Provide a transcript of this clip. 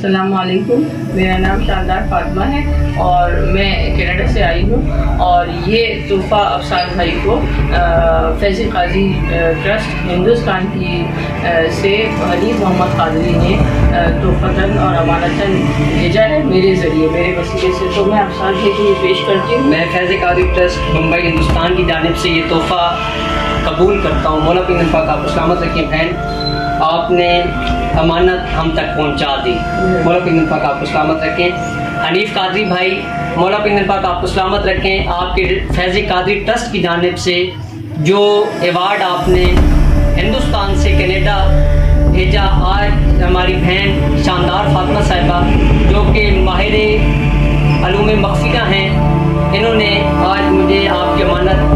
अस्सलाम वालेकुम। मेरा नाम शानदार फातिमा है और मैं कनाडा से आई हूँ। और ये तोहफ़ा अफसान भाई को फैज़ काजी ट्रस्ट हिंदुस्तान की से हनीफ मोहम्मद कादरी ने तोहफ़तन और अमानतन भेजा है मेरे ज़रिए, मेरे वसीले से। तो मैं अफसान भाई को ये पेश करती हूँ। मैं फैज़ काजी ट्रस्ट मुंबई हिंदुस्तान की जानिब से ये तोहफ़ा कबूल करता हूँ। मौला पिंगन पाक आप सलामत रखें बहन, आपने अमानत हम तक पहुँचा दी। मौला पिंगन पाक आपको सलामत रखें। हनीफ कादरी भाई, मौला पिंगन पाक आपको सलामत रखें। आपके फैज़ कादरी ट्रस्ट की जानिब से जो एवार्ड आपने हिंदुस्तान से कनाडा भेजा, आज हमारी बहन शानदार फातिमा साहिबा जो कि माहिर अलूम मखफ़िरा हैं, इन्होंने आज मुझे आपकी अमानत